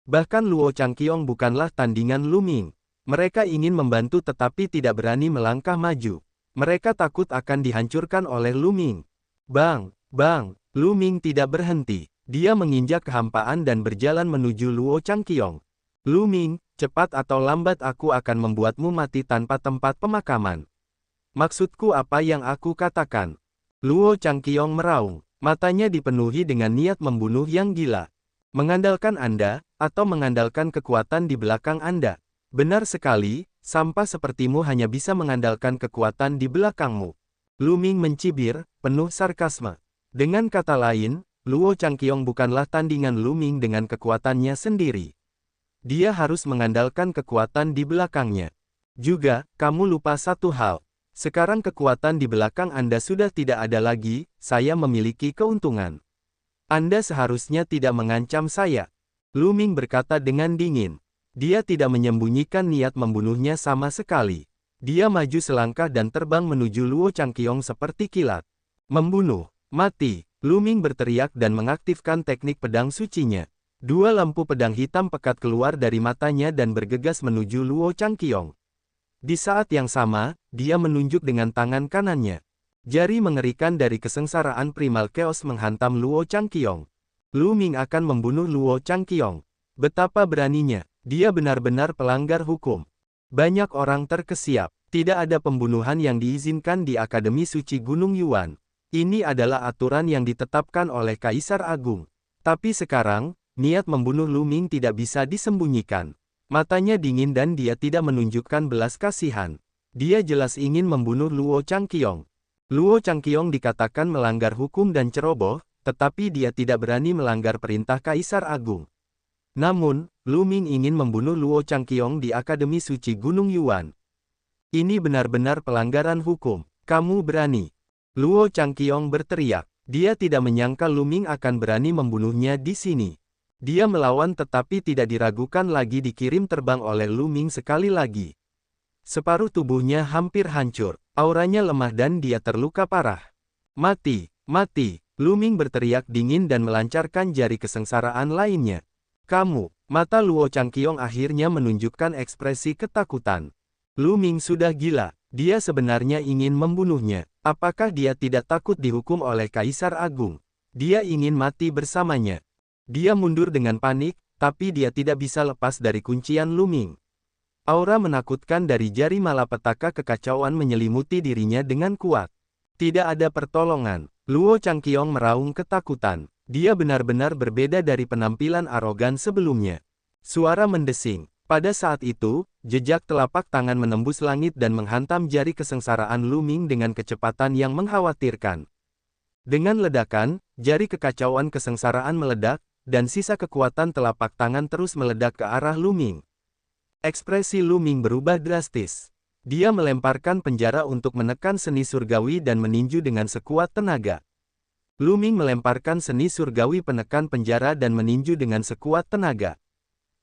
Bahkan Luo Changqiong bukanlah tandingan Lu Ming. Mereka ingin membantu tetapi tidak berani melangkah maju. Mereka takut akan dihancurkan oleh Lu Ming. Bang, bang! Lu Ming tidak berhenti. Dia menginjak kehampaan dan berjalan menuju Luo Changqiong. Lu Ming, cepat atau lambat aku akan membuatmu mati tanpa tempat pemakaman. Maksudku apa yang aku katakan? Luo Changqiong meraung. Matanya dipenuhi dengan niat membunuh yang gila. Mengandalkan Anda, atau mengandalkan kekuatan di belakang Anda. Benar sekali, sampah sepertimu hanya bisa mengandalkan kekuatan di belakangmu. Lu Ming mencibir, penuh sarkasme. Dengan kata lain, Luo Changqiong bukanlah tandingan Lu Ming dengan kekuatannya sendiri. Dia harus mengandalkan kekuatan di belakangnya. Juga, kamu lupa satu hal. Sekarang kekuatan di belakang Anda sudah tidak ada lagi, saya memiliki keuntungan. Anda seharusnya tidak mengancam saya. Lu Ming berkata dengan dingin. Dia tidak menyembunyikan niat membunuhnya sama sekali. Dia maju selangkah dan terbang menuju Luo Changqiong seperti kilat. Membunuh. Mati, Lu Ming berteriak dan mengaktifkan teknik pedang sucinya. Dua lampu pedang hitam pekat keluar dari matanya dan bergegas menuju Luo Changqiong. Di saat yang sama, dia menunjuk dengan tangan kanannya. Jari mengerikan dari kesengsaraan primal chaos menghantam Luo Changqiong. Lu Ming akan membunuh Luo Changqiong. Betapa beraninya, dia benar-benar pelanggar hukum. Banyak orang terkesiap. Tidak ada pembunuhan yang diizinkan di Akademi Suci Gunung Yuan. Ini adalah aturan yang ditetapkan oleh Kaisar Agung. Tapi sekarang, niat membunuh Lu Ming tidak bisa disembunyikan. Matanya dingin dan dia tidak menunjukkan belas kasihan. Dia jelas ingin membunuh Luo Changqiong. Luo Changqiong dikatakan melanggar hukum dan ceroboh, tetapi dia tidak berani melanggar perintah Kaisar Agung. Namun, Lu Ming ingin membunuh Luo Changqiong di Akademi Suci Gunung Yuan. Ini benar-benar pelanggaran hukum. Kamu berani. Luo Changqiong berteriak. Dia tidak menyangka Lu Ming akan berani membunuhnya di sini. Dia melawan tetapi tidak diragukan lagi dikirim terbang oleh Lu Ming sekali lagi. Separuh tubuhnya hampir hancur. Auranya lemah dan dia terluka parah. Mati, mati. Lu Ming berteriak dingin dan melancarkan jari kesengsaraan lainnya. Kamu. Mata Luo Changqiong akhirnya menunjukkan ekspresi ketakutan. Lu Ming sudah gila. Dia sebenarnya ingin membunuhnya. Apakah dia tidak takut dihukum oleh Kaisar Agung? Dia ingin mati bersamanya. Dia mundur dengan panik, tapi dia tidak bisa lepas dari kuncian Lu Ming. Aura menakutkan dari jari malapetaka kekacauan menyelimuti dirinya dengan kuat. Tidak ada pertolongan. Luo Changqiong meraung ketakutan. Dia benar-benar berbeda dari penampilan arogan sebelumnya. Suara mendesing. Pada saat itu, jejak telapak tangan menembus langit dan menghantam jari kesengsaraan Lu Ming dengan kecepatan yang mengkhawatirkan. Dengan ledakan, jari kekacauan kesengsaraan meledak, dan sisa kekuatan telapak tangan terus meledak ke arah Lu Ming. Ekspresi Lu Ming berubah drastis. Dia melemparkan penjara untuk menekan seni surgawi dan meninju dengan sekuat tenaga. Lu Ming melemparkan seni surgawi penekan penjara dan meninju dengan sekuat tenaga.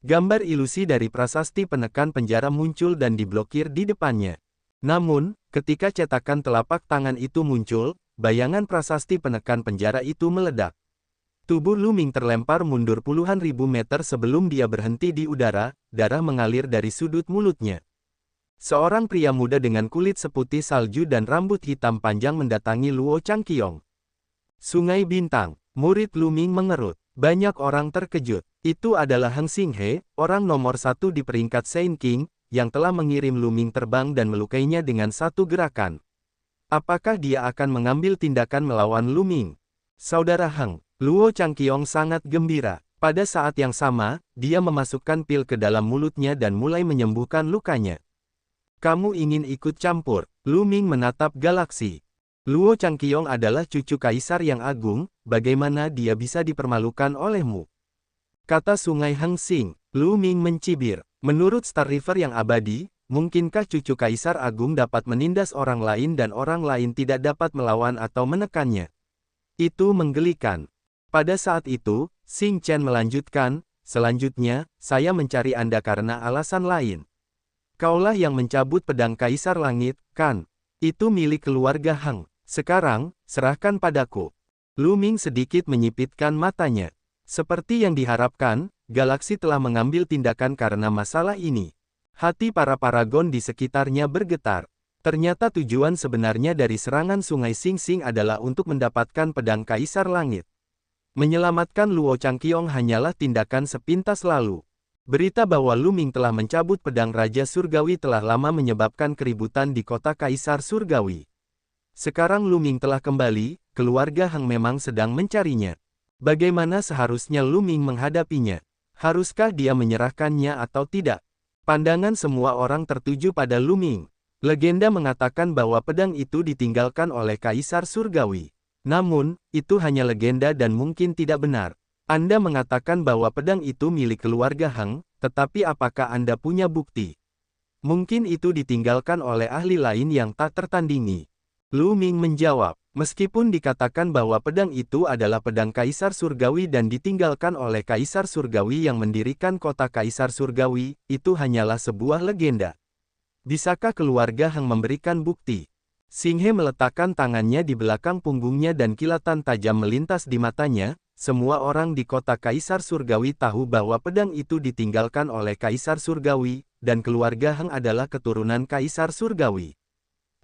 Gambar ilusi dari prasasti penekan penjara muncul dan diblokir di depannya. Namun, ketika cetakan telapak tangan itu muncul, bayangan prasasti penekan penjara itu meledak. Tubuh Lu Ming terlempar mundur puluhan ribu meter sebelum dia berhenti di udara, darah mengalir dari sudut mulutnya. Seorang pria muda dengan kulit seputih salju dan rambut hitam panjang mendatangi Luo Changqiong. Sungai Bintang, murid Lu Ming mengerut. Banyak orang terkejut. Itu adalah Heng Xinghe, orang nomor satu di peringkat Saint King, yang telah mengirim Lu Ming terbang dan melukainya dengan satu gerakan. Apakah dia akan mengambil tindakan melawan Lu Ming? Saudara Heng, Luo Changqiong sangat gembira. Pada saat yang sama, dia memasukkan pil ke dalam mulutnya dan mulai menyembuhkan lukanya. Kamu ingin ikut campur? Lu Ming menatap galaksi. Luo Changqiong adalah cucu kaisar yang agung, bagaimana dia bisa dipermalukan olehmu? Kata Sungai Heng Xing. Lu Ming mencibir. Menurut Star River yang abadi, mungkinkah cucu kaisar agung dapat menindas orang lain dan orang lain tidak dapat melawan atau menekannya? Itu menggelikan. Pada saat itu, Xing Chen melanjutkan, selanjutnya, saya mencari Anda karena alasan lain. Kaulah yang mencabut pedang Kaisar Langit, kan? Itu milik keluarga Heng. Sekarang, serahkan padaku. Lu Ming sedikit menyipitkan matanya. Seperti yang diharapkan, galaksi telah mengambil tindakan karena masalah ini. Hati para paragon di sekitarnya bergetar. Ternyata tujuan sebenarnya dari serangan Sungai Xing Xing adalah untuk mendapatkan pedang Kaisar Langit. Menyelamatkan Luo Changqiong hanyalah tindakan sepintas lalu. Berita bahwa Lu Ming telah mencabut pedang Raja Surgawi telah lama menyebabkan keributan di kota Kaisar Surgawi. Sekarang Lu Ming telah kembali, keluarga Heng memang sedang mencarinya. Bagaimana seharusnya Lu Ming menghadapinya? Haruskah dia menyerahkannya atau tidak? Pandangan semua orang tertuju pada Lu Ming. Legenda mengatakan bahwa pedang itu ditinggalkan oleh Kaisar Surgawi. Namun, itu hanya legenda dan mungkin tidak benar. Anda mengatakan bahwa pedang itu milik keluarga Heng, tetapi apakah Anda punya bukti? Mungkin itu ditinggalkan oleh ahli lain yang tak tertandingi. Lu Ming menjawab, meskipun dikatakan bahwa pedang itu adalah pedang Kaisar Surgawi dan ditinggalkan oleh Kaisar Surgawi yang mendirikan kota Kaisar Surgawi, itu hanyalah sebuah legenda. Bisakah keluarga Heng memberikan bukti? Xinghe meletakkan tangannya di belakang punggungnya dan kilatan tajam melintas di matanya. Semua orang di kota Kaisar Surgawi tahu bahwa pedang itu ditinggalkan oleh Kaisar Surgawi, dan keluarga Heng adalah keturunan Kaisar Surgawi.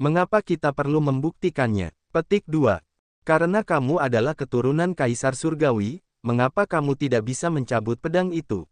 Mengapa kita perlu membuktikannya? Petik 2. Karena kamu adalah keturunan Kaisar Surgawi, mengapa kamu tidak bisa mencabut pedang itu?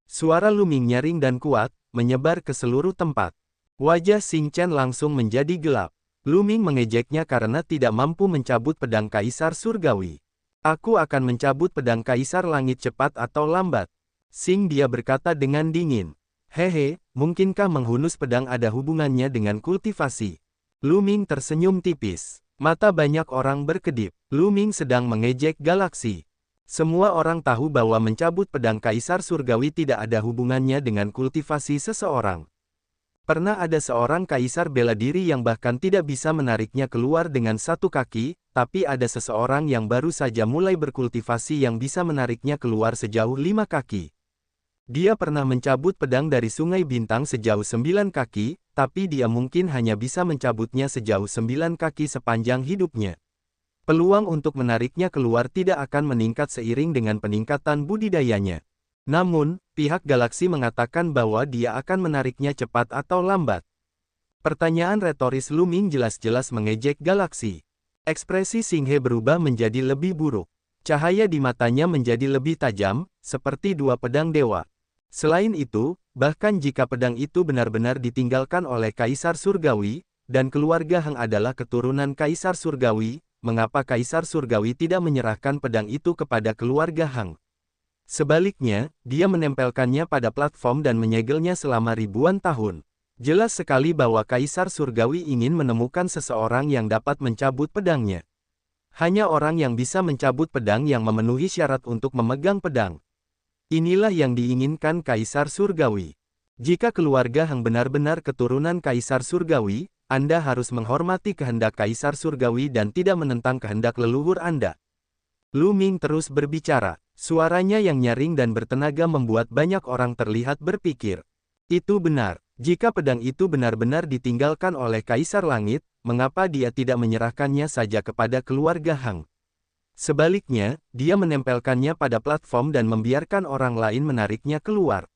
Suara Lu Ming nyaring dan kuat, menyebar ke seluruh tempat. Wajah Xing Chen langsung menjadi gelap. Lu Ming mengejeknya karena tidak mampu mencabut pedang Kaisar Surgawi. Aku akan mencabut pedang Kaisar Langit cepat atau lambat. Xing dia berkata dengan dingin. Hehe, mungkinkah menghunus pedang ada hubungannya dengan kultivasi? Lu Ming tersenyum tipis. Mata banyak orang berkedip. Lu Ming sedang mengejek galaksi. Semua orang tahu bahwa mencabut pedang Kaisar Surgawi tidak ada hubungannya dengan kultivasi seseorang. Pernah ada seorang kaisar bela diri yang bahkan tidak bisa menariknya keluar dengan satu kaki, tapi ada seseorang yang baru saja mulai berkultivasi yang bisa menariknya keluar sejauh 5 kaki. Dia pernah mencabut pedang dari Sungai Bintang sejauh 9 kaki, tapi dia mungkin hanya bisa mencabutnya sejauh 9 kaki sepanjang hidupnya. Peluang untuk menariknya keluar tidak akan meningkat seiring dengan peningkatan budidayanya. Namun, pihak galaksi mengatakan bahwa dia akan menariknya cepat atau lambat. Pertanyaan retoris Lu Ming jelas-jelas mengejek galaksi. Ekspresi Xing He berubah menjadi lebih buruk. Cahaya di matanya menjadi lebih tajam, seperti dua pedang dewa. Selain itu, bahkan jika pedang itu benar-benar ditinggalkan oleh Kaisar Surgawi, dan keluarga Hang adalah keturunan Kaisar Surgawi, mengapa Kaisar Surgawi tidak menyerahkan pedang itu kepada keluarga Hang? Sebaliknya, dia menempelkannya pada platform dan menyegelnya selama ribuan tahun. Jelas sekali bahwa Kaisar Surgawi ingin menemukan seseorang yang dapat mencabut pedangnya. Hanya orang yang bisa mencabut pedang yang memenuhi syarat untuk memegang pedang. Inilah yang diinginkan Kaisar Surgawi. Jika keluarga Hang benar-benar keturunan Kaisar Surgawi, Anda harus menghormati kehendak Kaisar Surgawi dan tidak menentang kehendak leluhur Anda. Lu Ming terus berbicara. Suaranya yang nyaring dan bertenaga membuat banyak orang terlihat berpikir. Itu benar. Jika pedang itu benar-benar ditinggalkan oleh Kaisar Langit, mengapa dia tidak menyerahkannya saja kepada keluarga Hang? Sebaliknya, dia menempelkannya pada platform dan membiarkan orang lain menariknya keluar.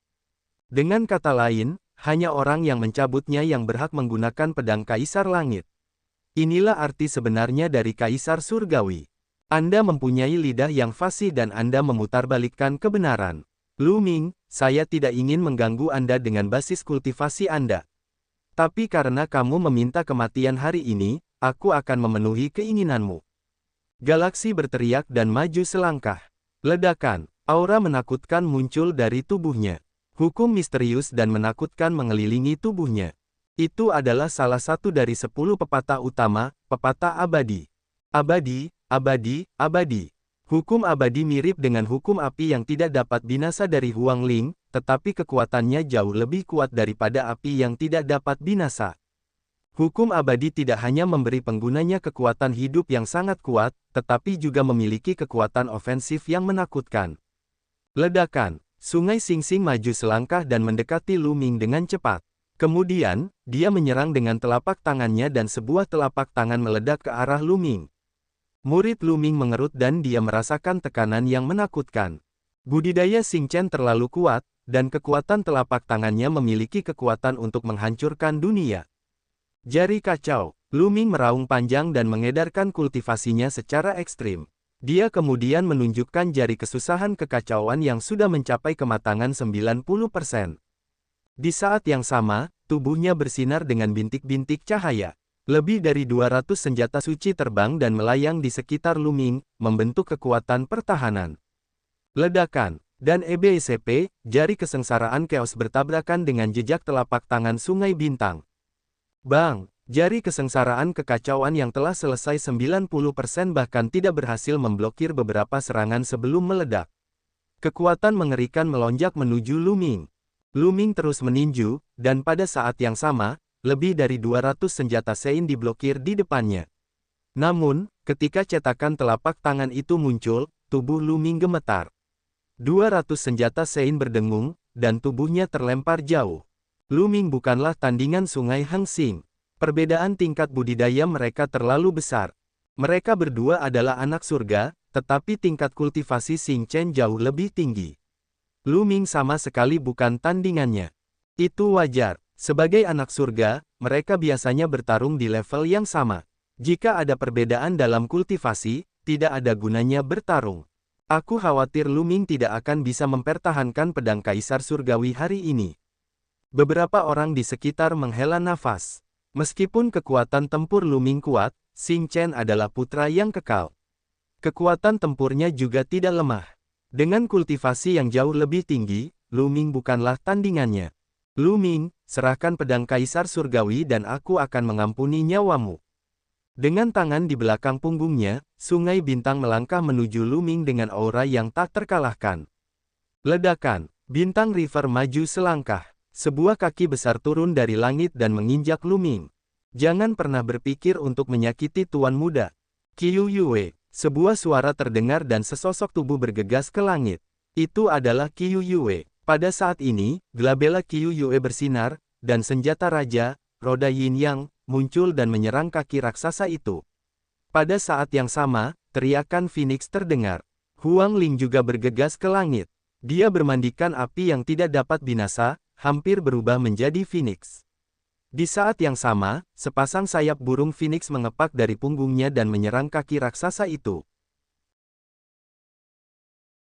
Dengan kata lain, hanya orang yang mencabutnya yang berhak menggunakan pedang Kaisar Langit. Inilah arti sebenarnya dari Kaisar Surgawi. Anda mempunyai lidah yang fasih dan Anda memutarbalikkan kebenaran. Lu Ming, saya tidak ingin mengganggu Anda dengan basis kultivasi Anda. Tapi karena kamu meminta kematian hari ini, aku akan memenuhi keinginanmu. Galaksi berteriak dan maju selangkah. Ledakan, aura menakutkan muncul dari tubuhnya. Hukum misterius dan menakutkan mengelilingi tubuhnya. Itu adalah salah satu dari 10 pepatah utama, pepatah abadi. Abadi, abadi, abadi. Hukum abadi mirip dengan hukum api yang tidak dapat binasa dari Huang Ling, tetapi kekuatannya jauh lebih kuat daripada api yang tidak dapat binasa. Hukum abadi tidak hanya memberi penggunanya kekuatan hidup yang sangat kuat, tetapi juga memiliki kekuatan ofensif yang menakutkan. Ledakan. Sungai Singsing maju selangkah dan mendekati Lu Ming dengan cepat. Kemudian, dia menyerang dengan telapak tangannya dan sebuah telapak tangan meledak ke arah Lu Ming. Murid Lu Ming mengerut dan dia merasakan tekanan yang menakutkan. Budidaya Xing Chen terlalu kuat, dan kekuatan telapak tangannya memiliki kekuatan untuk menghancurkan dunia. Jari kacau, Lu Ming meraung panjang dan mengedarkan kultivasinya secara ekstrim. Dia kemudian menunjukkan jari kesusahan kekacauan yang sudah mencapai kematangan 90%. Di saat yang sama, tubuhnya bersinar dengan bintik-bintik cahaya. Lebih dari 200 senjata suci terbang dan melayang di sekitar Lu Ming, membentuk kekuatan pertahanan. Ledakan, dan EBSP, jari kesengsaraan Chaos bertabrakan dengan jejak telapak tangan Sungai Bintang. Bang! Jari kesengsaraan kekacauan yang telah selesai 90% bahkan tidak berhasil memblokir beberapa serangan sebelum meledak. Kekuatan mengerikan melonjak menuju Lu Ming. Lu Ming terus meninju, dan pada saat yang sama, lebih dari 200 senjata Sein diblokir di depannya. Namun, ketika cetakan telapak tangan itu muncul, tubuh Lu Ming gemetar. 200 senjata Sein berdengung, dan tubuhnya terlempar jauh. Lu Ming bukanlah tandingan Sungai Hang Xing. Perbedaan tingkat budidaya mereka terlalu besar. Mereka berdua adalah anak surga, tetapi tingkat kultivasi Xing Chen jauh lebih tinggi. Lu Ming sama sekali bukan tandingannya. Itu wajar. Sebagai anak surga, mereka biasanya bertarung di level yang sama. Jika ada perbedaan dalam kultivasi, tidak ada gunanya bertarung. Aku khawatir Lu Ming tidak akan bisa mempertahankan pedang Kaisar Surgawi hari ini. Beberapa orang di sekitar menghela nafas. Meskipun kekuatan tempur Lu Ming kuat, Xing Chen adalah putra yang kekal. Kekuatan tempurnya juga tidak lemah. Dengan kultivasi yang jauh lebih tinggi, Lu Ming bukanlah tandingannya. Lu Ming, serahkan pedang Kaisar Surgawi dan aku akan mengampuni nyawamu. Dengan tangan di belakang punggungnya, Sungai Bintang melangkah menuju Lu Ming dengan aura yang tak terkalahkan. Ledakan, Bintang River maju selangkah. Sebuah kaki besar turun dari langit dan menginjak Lu Ming. Jangan pernah berpikir untuk menyakiti tuan muda. Qiu Yue. Sebuah suara terdengar dan sesosok tubuh bergegas ke langit. Itu adalah Qiu Yue. Pada saat ini, glabella Qiu Yue bersinar, dan senjata raja, roda yin yang, muncul dan menyerang kaki raksasa itu. Pada saat yang sama, teriakan Phoenix terdengar. Huang Ling juga bergegas ke langit. Dia bermandikan api yang tidak dapat binasa, hampir berubah menjadi Phoenix. Di saat yang sama, sepasang sayap burung Phoenix mengepak dari punggungnya dan menyerang kaki raksasa itu.